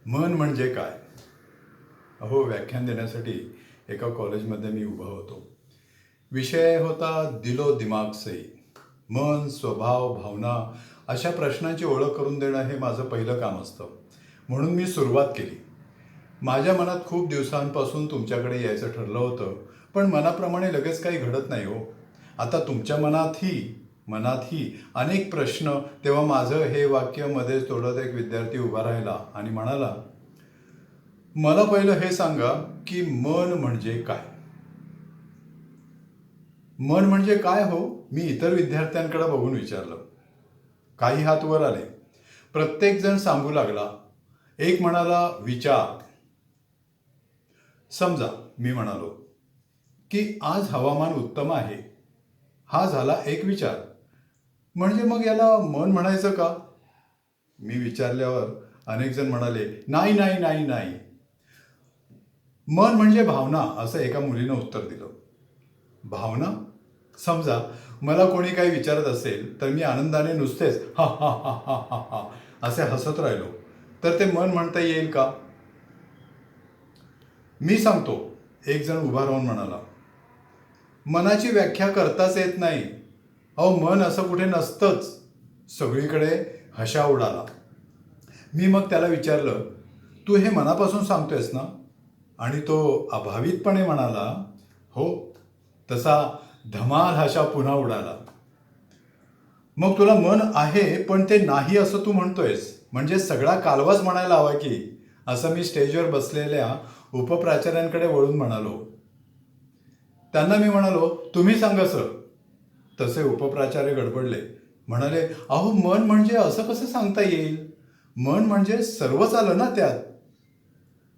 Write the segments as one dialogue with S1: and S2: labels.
S1: मन म्हणजे काय? अहो, व्याख्यान देण्यासाठी एका कॉलेजमध्ये मी उभा होतो. विषय होता दिलो दिमाग से. मन, स्वभाव, भावना अशा प्रश्नांची ओळख करून देणं हे माझं पहिलं काम असतं. म्हणून मी सुरुवात केली. माझ्या मनात खूप दिवसांपासून तुमच्याकडे यायचं ठरलं होतं, पण मनाप्रमाणे लगेच काही घडत नाही हो. आता तुमच्या मनातही अनेक प्रश्न. तेव्हा माझं हे वाक्य मध्येच तोडत एक विद्यार्थी उभा राहिला आणि म्हणाला, मला पहिलं हे सांगा की मन म्हणजे काय? मन म्हणजे काय हो? मी इतर विद्यार्थ्यांकडे बघून विचारलं. काही हात वर आले. प्रत्येक जण सांगू लागला. एक म्हणाला विचार. समजा मी म्हणालो की आज हवामान उत्तम आहे. हा झाला एक विचार. म्हणजे मग याला मन म्हणायचं का? मी विचारल्यावर अनेक जण म्हणाले, नाही नाही नाही नाही, मन म्हणजे भावना, असं एका मुलीनं उत्तर दिलं. भावना? समजा मला कोणी काही विचारत असेल तर मी आनंदाने नुसतेच हा हा हा हा हा हा असे हसत राहिलो, तर ते मन म्हणता येईल का? मी सांगतो, एक जण उभा राहून म्हणाला. मनाची व्याख्या करताच येत नाही. अहो, मन असं कुठे नसतंच. सगळीकडे हशा उडाला. मी मग त्याला विचारलं, तू हे मनापासून सांगतोयस ना? आणि तो अभावितपणे म्हणाला, हो. तसा धमाल हशा पुन्हा उडाला. मग तुला मन आहे पण ते नाही असं तू म्हणतोयस, म्हणजे सगळा कालवाच म्हणायला हवा की, असं मी स्टेजवर बसलेल्या उपप्राचार्यांकडे वळून म्हणालो. त्यांना मी म्हणालो, तुम्ही सांगा सर. तसे उपप्राचार्य गडबडले. म्हणाले, अहो, मन म्हणजे असं कसं सांगता येईल? मन म्हणजे सर्वच आलं ना त्यात.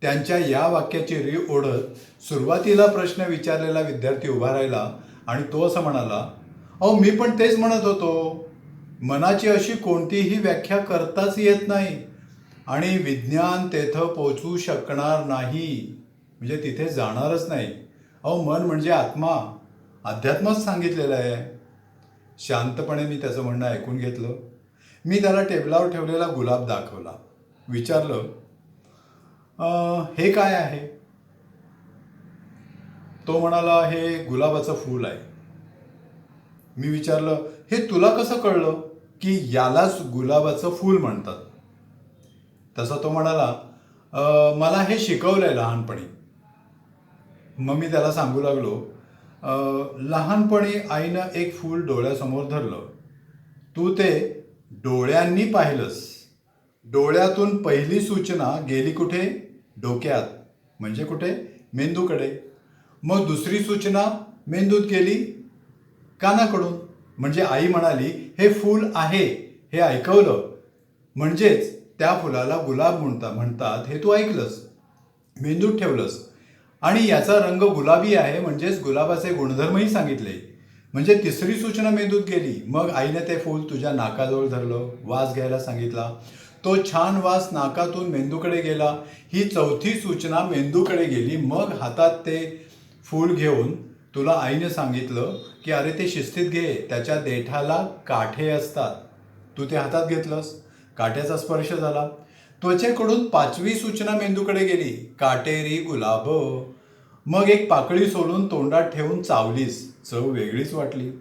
S1: त्यांच्या या वाक्याची री ओढत सुरुवातीला प्रश्न विचारलेला विद्यार्थी उभा राहिला आणि तो असं म्हणाला, अहो, मी पण तेच म्हणत होतो. मनाची अशी कोणतीही व्याख्या करताच येत नाही आणि विज्ञान तेथं पोचू शकणार नाही, म्हणजे तिथे जाणारच नाही. अहो, मन म्हणजे आत्मा, अध्यात्मच सांगितलेलं आहे. शांतपणे मी त्याचं म्हणणं ऐकून घेतलं. मी त्याला टेबलावर ठेवलेला गुलाब दाखवला. विचारलं, हे काय आहे? तो म्हणाला, हे गुलाबाचं फूल आहे. मी विचारलं, हे तुला कसं कळलं की यालाच गुलाबाचं फूल म्हणतात? तसा तो म्हणाला, मला हे शिकवलंय लहानपणी. मग मी त्याला सांगू लागलो, लहानपणी आईनं एक फूल डोळ्यासमोर धरलं. तू ते डोळ्यांनी पाहिलंस. डोळ्यातून पहिली सूचना गेली कुठे? डोक्यात. म्हणजे कुठे? मेंदूकडे. मग दुसरी सूचना मेंदूत गेली कानाकडून. म्हणजे आई म्हणाली, हे फूल आहे, हे ऐकवलं. म्हणजेच त्या फुलाला गुलाब म्हणतात हे तू ऐकलंस, मेंदूत ठेवलंस. आणि याचा रंग गुलाबी आहे, म्हणजेच गुलाबाचे गुणधर्मही सांगितले. म्हणजे तिसरी सूचना मेंदूत गेली. मग आईने ते फूल तुझ्या नाकाजवळ धरलं, वास घ्यायला सांगितला. तो छान वास नाकातून मेंदूकडे गेला. ही चौथी सूचना मेंदूकडे गेली. मग हातात ते फूल घेऊन तुला आईने सांगितलं की अरे, ते शिस्तीत घे, त्याच्या देठाला काठे असतात. तू ते हातात घेतलंस, काट्याचा स्पर्श झाला. त्वचेकडून पाचवी सूचना मेंदूकडे गेली, काटेरी गुलाब. मग एक पाकळी सोलून तोंडात ठेवून चावलीस, चव वेगळीच वाटली.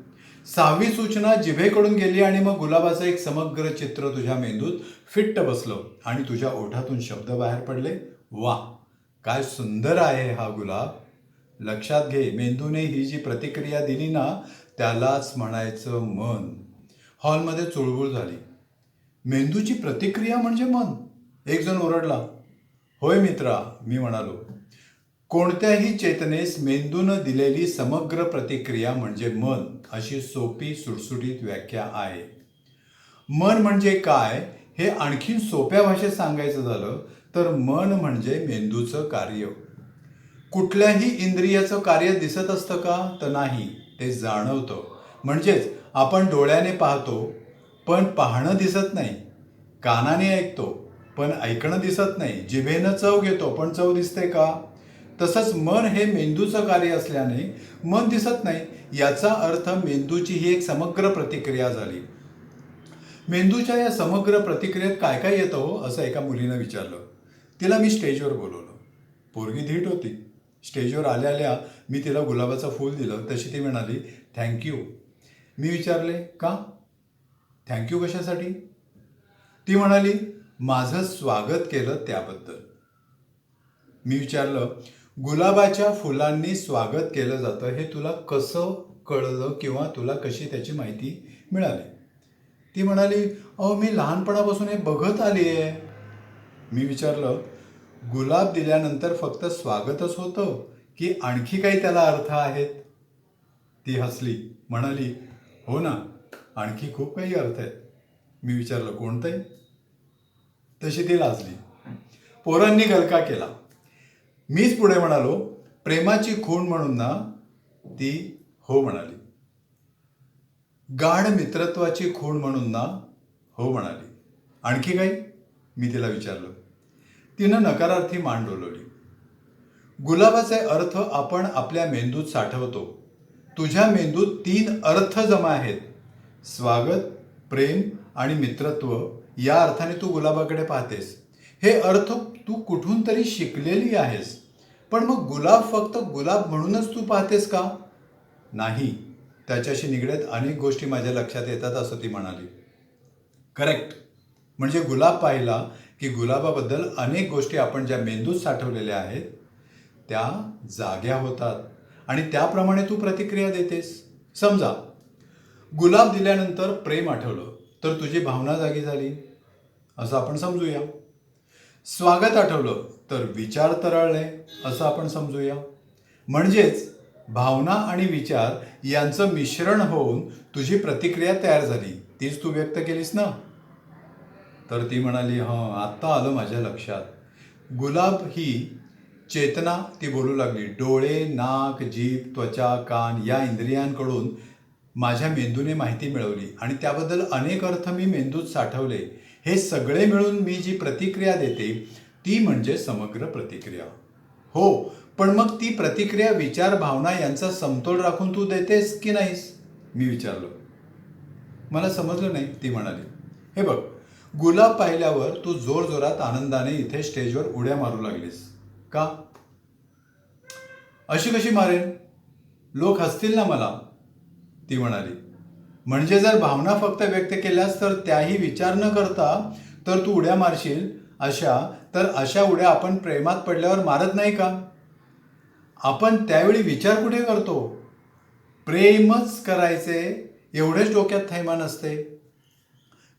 S1: सहावी सूचना जिभेकडून गेली आणि मग गुलाबाचं एक समग्र चित्र तुझ्या मेंदूत फिट्ट बसलं आणि तुझ्या ओठातून शब्द बाहेर पडले, वा, काय सुंदर आहे हा गुलाब. लक्षात घे, मेंदूने ही जी प्रतिक्रिया दिली ना, त्यालाच म्हणायचं मन. हॉलमध्ये चुळबुळ झाली. मेंदूची प्रतिक्रिया म्हणजे मन? एक जण ओरडला. होय मित्रा, मी म्हणालो. कोणत्याही चेतनेस मेंदूनं दिलेली समग्र प्रतिक्रिया म्हणजे मन, अशी सोपी सुटसुटीत व्याख्या आहे. मन म्हणजे काय हे आणखीन सोप्या भाषेत सांगायचं झालं तर मन म्हणजे मेंदूचं कार्य. कुठल्याही इंद्रियाचं कार्य दिसत असतं का? तर नाही, ते जाणवतं. म्हणजेच आपण डोळ्याने पाहतो पण पाहणं दिसत नाही, कानाने ऐकतो पण ऐकणं दिसत नाही, जिभेनं चव घेतो पण चव दिसते का? तसंच मन हे मेंदूचं कार्य असल्याने मन दिसत नाही. याचा अर्थ मेंदूची ही एक समग्र प्रतिक्रिया झाली. मेंदूच्या या समग्र प्रतिक्रियेत काय काय येतं हो, असं एका मुलीनं विचारलं. तिला मी स्टेजवर बोलवलं. पोरगी धीट होती. स्टेजवर आल्या आल्या मी तिला गुलाबाचं फूल दिलं. तशी ती म्हणाली, थँक्यू. मी विचारले, का? थँक्यू कशासाठी? ती म्हणाली, माझं स्वागत केलं त्याबद्दल. मी विचारलं, गुलाबाच्या फुलांनी स्वागत केलं जातं हे तुला कसं कळलं किंवा तुला कशी त्याची माहिती मिळाली? ती म्हणाली, अहो मी लहानपणापासून हे बघत आली आहे. मी विचारलं, गुलाब दिल्यानंतर फक्त स्वागतच होतं की आणखी काही त्याला अर्थ आहेत? ती हसली, म्हणाली, हो ना, आणखी खूप काही अर्थ आहेत. मी विचारलं, कोणते? तशी ती लाजली. पोरांनी गलका केला. मीच पुढे म्हणालो, प्रेमाची खूण म्हणून ना. ती हो म्हणाली. गाढ मित्रत्वाची खूण म्हणून ना. हो म्हणाली. आणखी काही? मी तिला विचारलं. तिनं नकारार्थी मान डोलवली. गुलाबाचे अर्थ आपण आपल्या मेंदूत साठवतो. तुझ्या मेंदूत 3 अर्थ जमा आहेत. स्वागत, प्रेम आणि मित्रत्व या अर्थाने तू गुलाबाकडे पाहतेस. हे अर्थ तू कुठून तरी शिकलेली आहेस. पण मग गुलाब फक्त गुलाब म्हणूनच तू पाहतेस का? नाही, त्याच्याशी निगडीत अनेक गोष्टी माझ्या लक्षात येतात असं ती म्हणाली. करेक्ट. म्हणजे गुलाब पाहिला की गुलाबाबद्दल अनेक गोष्टी आपण ज्या मेंदूत साठवलेल्या आहेत त्या जाग्या होतात आणि त्याप्रमाणे तू प्रतिक्रिया देतेस. समजा गुलाब दिल्यानंतर प्रेम आठवलं तर तुझी भावना जागी झाली असं आपण समजूया. स्वागत आठवलं तर विचार तरळले असं आपण समजूया. म्हणजेच भावना आणि विचार यांचं मिश्रण होऊन तुझी प्रतिक्रिया तयार झाली. तीच तू व्यक्त केलीस ना. तर ती म्हणाली, हां, आत्ता आलं माझ्या लक्षात. गुलाब ही चेतना. ती बोलू लागली, डोळे, नाक, जीभ, त्वचा, कान या इंद्रियांकडून माझ्या मेंदूने माहिती मिळवली आणि त्याबद्दल अनेक अर्थ मी मेंदूत साठवले. हे सगळे मिळून मी जी प्रतिक्रिया देते ती म्हणजे समग्र प्रतिक्रिया. हो, पण मग ती प्रतिक्रिया विचार, भावना यांचा समतोल राखून तू देतेस की नाहीस? मी विचारलं. मला समजलं नाही. ती म्हणाली, हे बघ, गुलाब पाहिल्यावर तू जोरजोरात आनंदाने इथे स्टेजवर उड्या मारू लागलीस. का? अशी कशी मारेन? लोक हसतील ना मला. ती म्हणाली, म्हणजे जर भावना फक्त व्यक्त केल्यास तर त्याही विचार न करता तर तू उड्या मारशील अशा उड्या आपण प्रेमात पडल्यावर मारत नाही का? आपण त्यावेळी विचार कुठे करतो? प्रेमच करायचे एवढेच डोक्यात थैमान असते.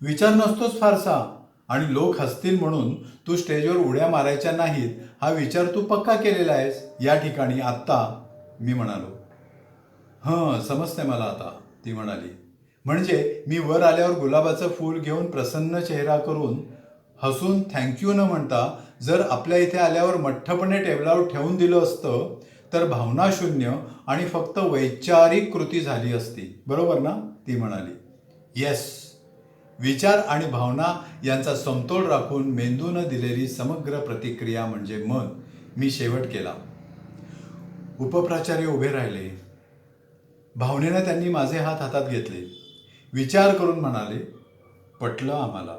S1: विचार नसतोच फारसा. आणि लोक हसतील म्हणून तू स्टेजवर उड्या मारायच्या नाहीत हा विचार तू पक्का केलेला आहेस या ठिकाणी आत्ता. मी म्हणालो, हं, समजते मला आता. ती म्हणाली, म्हणजे मी वर आल्यावर गुलाबाचं फूल घेऊन प्रसन्न चेहरा करून हसून थँक्यू न म्हणता जर आपल्या इथे आल्यावर मठ्ठपणे टेबलावर ठेवून दिलं असतं तर भावना शून्य आणि फक्त वैचारिक कृती झाली असती. बरोबर ना? ती म्हणाली, येस. विचार आणि भावना यांचा समतोल राखून मेंदूनं दिलेली समग्र प्रतिक्रिया म्हणजे मन. मी शेवट केला. उपप्राचार्य उभे राहिले. भावनेनं त्यांनी माझे हात हातात घेतले. विचार करून म्हणाले, पटलं आम्हाला.